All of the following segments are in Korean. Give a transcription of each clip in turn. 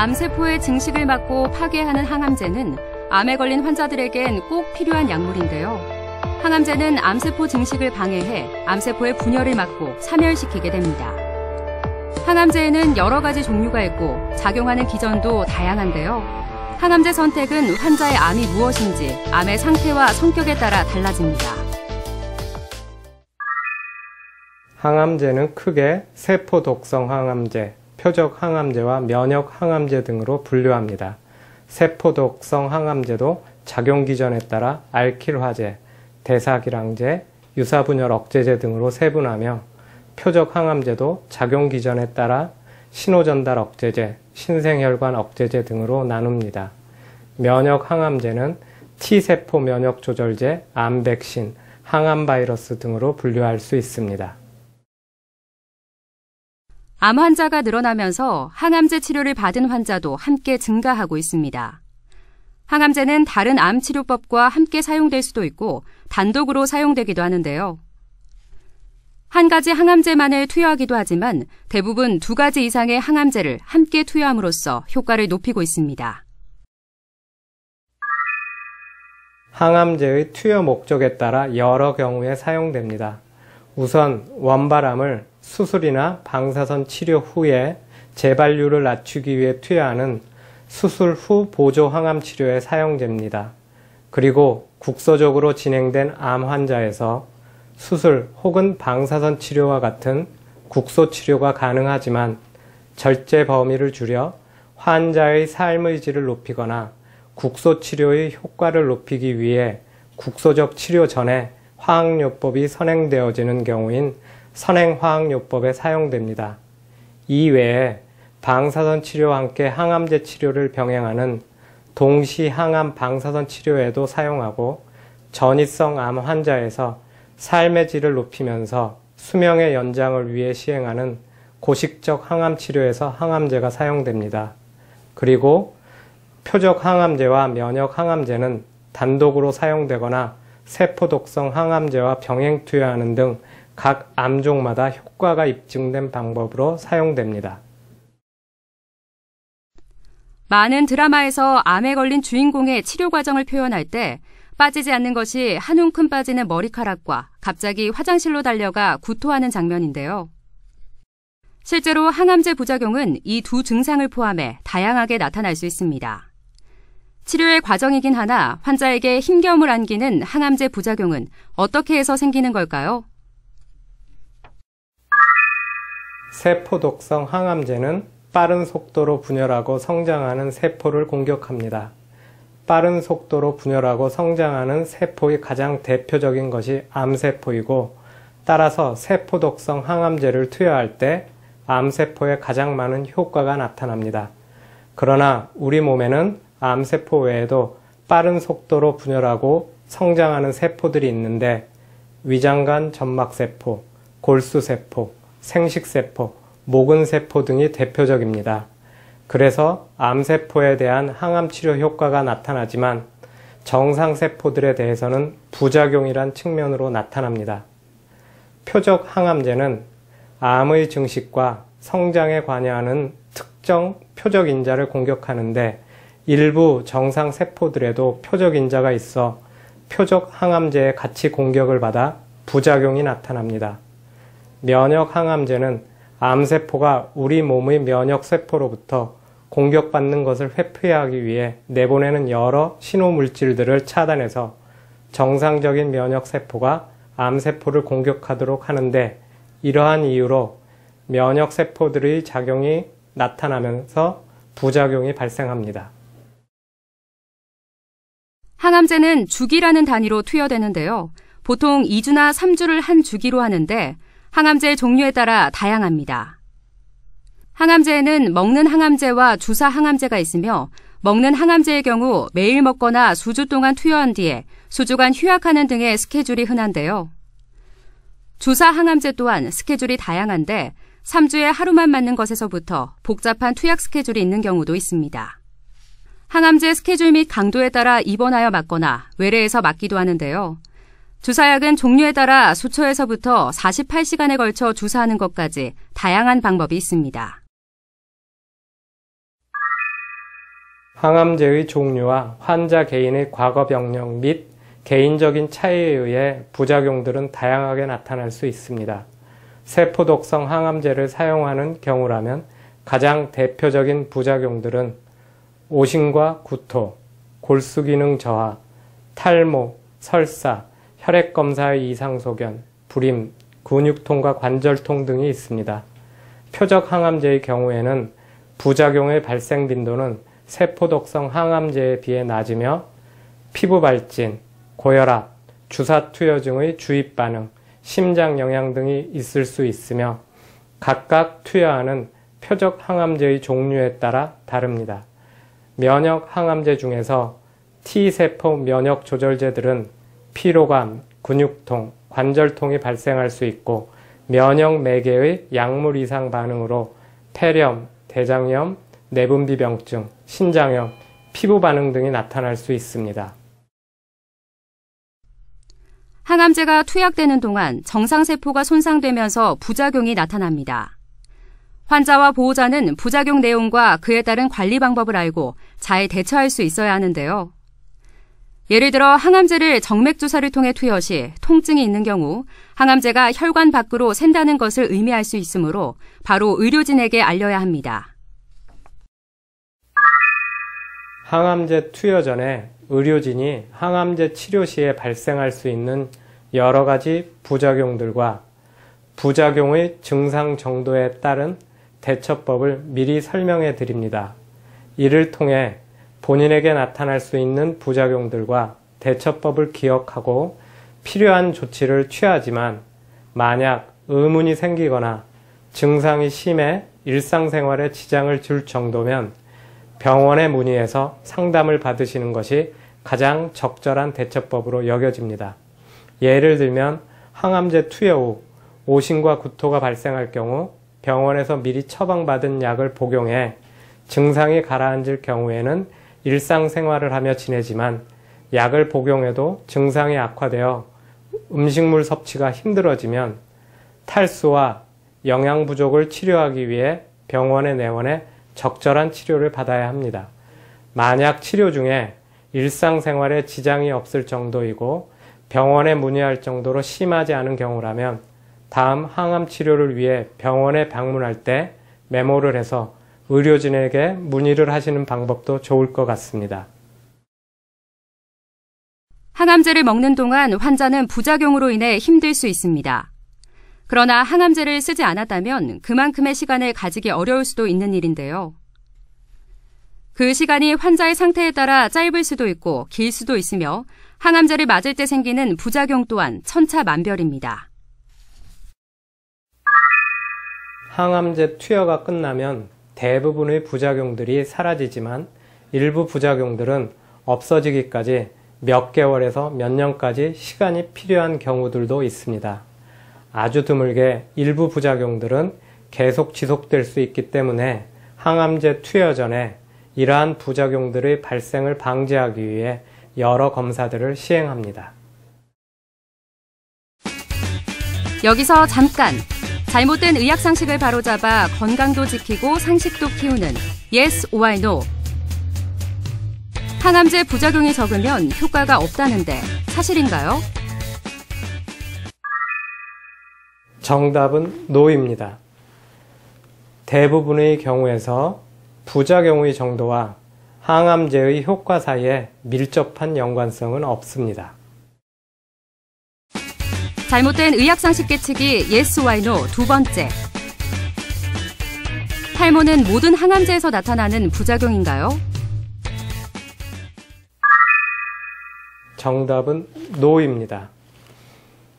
암세포의 증식을 막고 파괴하는 항암제는 암에 걸린 환자들에겐 꼭 필요한 약물인데요. 항암제는 암세포 증식을 방해해 암세포의 분열을 막고 사멸시키게 됩니다. 항암제에는 여러 가지 종류가 있고 작용하는 기전도 다양한데요. 항암제 선택은 환자의 암이 무엇인지 암의 상태와 성격에 따라 달라집니다. 항암제는 크게 세포 독성 항암제, 표적 항암제와 면역 항암제 등으로 분류합니다. 세포 독성 항암제도 작용 기전에 따라 알킬화제, 대사기량제, 유사분열 억제제 등으로 세분하며 표적 항암제도 작용 기전에 따라 신호전달 억제제, 신생혈관 억제제 등으로 나눕니다. 면역 항암제는 T세포 면역 조절제, 암백신, 항암 바이러스 등으로 분류할 수 있습니다. 암 환자가 늘어나면서 항암제 치료를 받은 환자도 함께 증가하고 있습니다. 항암제는 다른 암 치료법과 함께 사용될 수도 있고 단독으로 사용되기도 하는데요. 한 가지 항암제만을 투여하기도 하지만 대부분 두 가지 이상의 항암제를 함께 투여함으로써 효과를 높이고 있습니다. 항암제의 투여 목적에 따라 여러 경우에 사용됩니다. 우선 원발암을 수술이나 방사선 치료 후에 재발률을 낮추기 위해 투여하는 수술 후 보조 항암 치료에 사용됩니다. 그리고 국소적으로 진행된 암 환자에서 수술 혹은 방사선 치료와 같은 국소 치료가 가능하지만 절제 범위를 줄여 환자의 삶의 질을 높이거나 국소 치료의 효과를 높이기 위해 국소적 치료 전에 화학요법이 선행되어지는 경우인 선행화학요법에 사용됩니다. 이외에 방사선 치료와 함께 항암제 치료를 병행하는 동시항암 방사선 치료에도 사용하고 전이성 암 환자에서 삶의 질을 높이면서 수명의 연장을 위해 시행하는 고식적 항암 치료에서 항암제가 사용됩니다. 그리고 표적 항암제와 면역 항암제는 단독으로 사용되거나 세포 독성 항암제와 병행 투여하는 등 각 암종마다 효과가 입증된 방법으로 사용됩니다. 많은 드라마에서 암에 걸린 주인공의 치료 과정을 표현할 때 빠지지 않는 것이 한 움큼 빠지는 머리카락과 갑자기 화장실로 달려가 구토하는 장면인데요. 실제로 항암제 부작용은 이 두 증상을 포함해 다양하게 나타날 수 있습니다. 치료의 과정이긴 하나 환자에게 힘겨움을 안기는 항암제 부작용은 어떻게 해서 생기는 걸까요? 세포 독성 항암제는 빠른 속도로 분열하고 성장하는 세포를 공격합니다. 빠른 속도로 분열하고 성장하는 세포의 가장 대표적인 것이 암세포이고 따라서 세포 독성 항암제를 투여할 때 암세포에 가장 많은 효과가 나타납니다. 그러나 우리 몸에는 암세포 외에도 빠른 속도로 분열하고 성장하는 세포들이 있는데 위장관 점막세포, 골수세포, 생식세포, 모근세포 등이 대표적입니다. 그래서 암세포에 대한 항암치료 효과가 나타나지만 정상세포들에 대해서는 부작용이란 측면으로 나타납니다. 표적 항암제는 암의 증식과 성장에 관여하는 특정 표적 인자를 공격하는데 일부 정상세포들에도 표적 인자가 있어 표적 항암제에 같이 공격을 받아 부작용이 나타납니다. 면역 항암제는 암세포가 우리 몸의 면역세포로부터 공격받는 것을 회피하기 위해 내보내는 여러 신호물질들을 차단해서 정상적인 면역세포가 암세포를 공격하도록 하는데 이러한 이유로 면역세포들의 작용이 나타나면서 부작용이 발생합니다. 항암제는 주기라는 단위로 투여되는데요. 보통 2주나 3주를 한 주기로 하는데 항암제의 종류에 따라 다양합니다. 항암제에는 먹는 항암제와 주사 항암제가 있으며 먹는 항암제의 경우 매일 먹거나 수주 동안 투여한 뒤에 수주간 휴약하는 등의 스케줄이 흔한데요. 주사 항암제 또한 스케줄이 다양한데 3주에 하루만 맞는 것에서부터 복잡한 투약 스케줄이 있는 경우도 있습니다. 항암제 스케줄 및 강도에 따라 입원하여 맞거나 외래에서 맞기도 하는데요. 주사약은 종류에 따라 수초에서부터 48시간에 걸쳐 주사하는 것까지 다양한 방법이 있습니다. 항암제의 종류와 환자 개인의 과거 병력 및 개인적인 차이에 의해 부작용들은 다양하게 나타날 수 있습니다. 세포독성 항암제를 사용하는 경우라면 가장 대표적인 부작용들은 오심과 구토, 골수기능 저하, 탈모, 설사, 혈액검사의 이상소견, 불임, 근육통과 관절통 등이 있습니다. 표적 항암제의 경우에는 부작용의 발생 빈도는 세포독성 항암제에 비해 낮으며 피부 발진, 고혈압, 주사 투여증의 주입 반응, 심장 영향 등이 있을 수 있으며 각각 투여하는 표적 항암제의 종류에 따라 다릅니다. 면역 항암제 중에서 T세포 면역 조절제들은 피로감, 근육통, 관절통이 발생할 수 있고 면역 매개의 약물 이상 반응으로 폐렴, 대장염, 내분비병증, 신장염, 피부 반응 등이 나타날 수 있습니다. 항암제가 투약되는 동안 정상세포가 손상되면서 부작용이 나타납니다. 환자와 보호자는 부작용 내용과 그에 따른 관리 방법을 알고 잘 대처할 수 있어야 하는데요. 예를 들어 항암제를 정맥주사를 통해 투여 시 통증이 있는 경우 항암제가 혈관 밖으로 샌다는 것을 의미할 수 있으므로 바로 의료진에게 알려야 합니다. 항암제 투여 전에 의료진이 항암제 치료 시에 발생할 수 있는 여러 가지 부작용들과 부작용의 증상 정도에 따른 대처법을 미리 설명해 드립니다. 이를 통해 본인에게 나타날 수 있는 부작용들과 대처법을 기억하고 필요한 조치를 취하지만 만약 의문이 생기거나 증상이 심해 일상생활에 지장을 줄 정도면 병원에 문의해서 상담을 받으시는 것이 가장 적절한 대처법으로 여겨집니다. 예를 들면 항암제 투여 후 오심과 구토가 발생할 경우 병원에서 미리 처방받은 약을 복용해 증상이 가라앉을 경우에는 일상생활을 하며 지내지만 약을 복용해도 증상이 악화되어 음식물 섭취가 힘들어지면 탈수와 영양 부족을 치료하기 위해 병원에 내원해 적절한 치료를 받아야 합니다. 만약 치료 중에 일상생활에 지장이 없을 정도이고 병원에 문의할 정도로 심하지 않은 경우라면 다음 항암 치료를 위해 병원에 방문할 때 메모를 해서 의료진에게 문의를 하시는 방법도 좋을 것 같습니다. 항암제를 먹는 동안 환자는 부작용으로 인해 힘들 수 있습니다. 그러나 항암제를 쓰지 않았다면 그만큼의 시간을 가지기 어려울 수도 있는 일인데요. 그 시간이 환자의 상태에 따라 짧을 수도 있고 길 수도 있으며 항암제를 맞을 때 생기는 부작용 또한 천차만별입니다. 항암제 투여가 끝나면 대부분의 부작용들이 사라지지만 일부 부작용들은 없어지기까지 몇 개월에서 몇 년까지 시간이 필요한 경우들도 있습니다. 아주 드물게 일부 부작용들은 계속 지속될 수 있기 때문에 항암제 투여 전에 이러한 부작용들의 발생을 방지하기 위해 여러 검사들을 시행합니다. 여기서 잠깐! 잘못된 의학 상식을 바로잡아 건강도 지키고 상식도 키우는 Yes or No. 항암제 부작용이 적으면 효과가 없다는데 사실인가요? 정답은 NO입니다. 대부분의 경우에서 부작용의 정도와 항암제의 효과 사이에 밀접한 연관성은 없습니다. 잘못된 의학상식 깨치기 Yes or No 두 번째. 탈모는 모든 항암제에서 나타나는 부작용인가요? 정답은 NO입니다.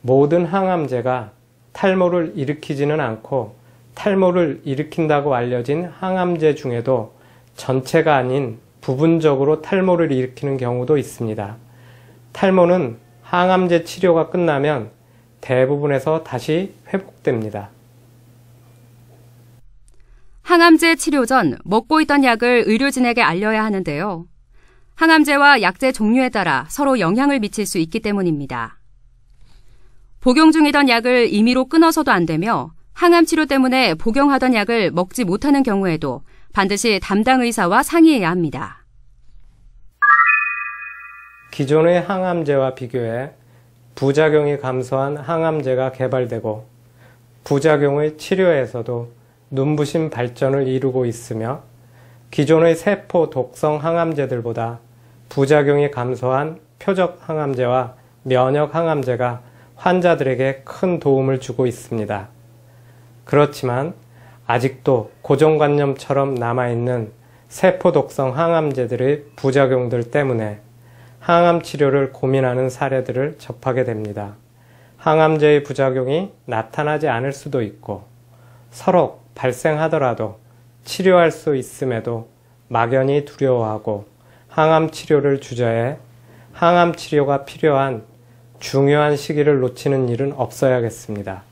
모든 항암제가 탈모를 일으키지는 않고 탈모를 일으킨다고 알려진 항암제 중에도 전체가 아닌 부분적으로 탈모를 일으키는 경우도 있습니다. 탈모는 항암제 치료가 끝나면 대부분에서 다시 회복됩니다. 항암제 치료 전 먹고 있던 약을 의료진에게 알려야 하는데요. 항암제와 약제 종류에 따라 서로 영향을 미칠 수 있기 때문입니다. 복용 중이던 약을 임의로 끊어서도 안 되며 항암 치료 때문에 복용하던 약을 먹지 못하는 경우에도 반드시 담당 의사와 상의해야 합니다. 기존의 항암제와 비교해 부작용이 감소한 항암제가 개발되고 부작용의 치료에서도 눈부신 발전을 이루고 있으며 기존의 세포 독성 항암제들보다 부작용이 감소한 표적 항암제와 면역 항암제가 환자들에게 큰 도움을 주고 있습니다. 그렇지만 아직도 고정관념처럼 남아있는 세포 독성 항암제들의 부작용들 때문에 항암 치료를 고민하는 사례들을 접하게 됩니다. 항암제의 부작용이 나타나지 않을 수도 있고 서로 발생하더라도 치료할 수 있음에도 막연히 두려워하고 항암 치료를 주저해 항암 치료가 필요한 중요한 시기를 놓치는 일은 없어야겠습니다.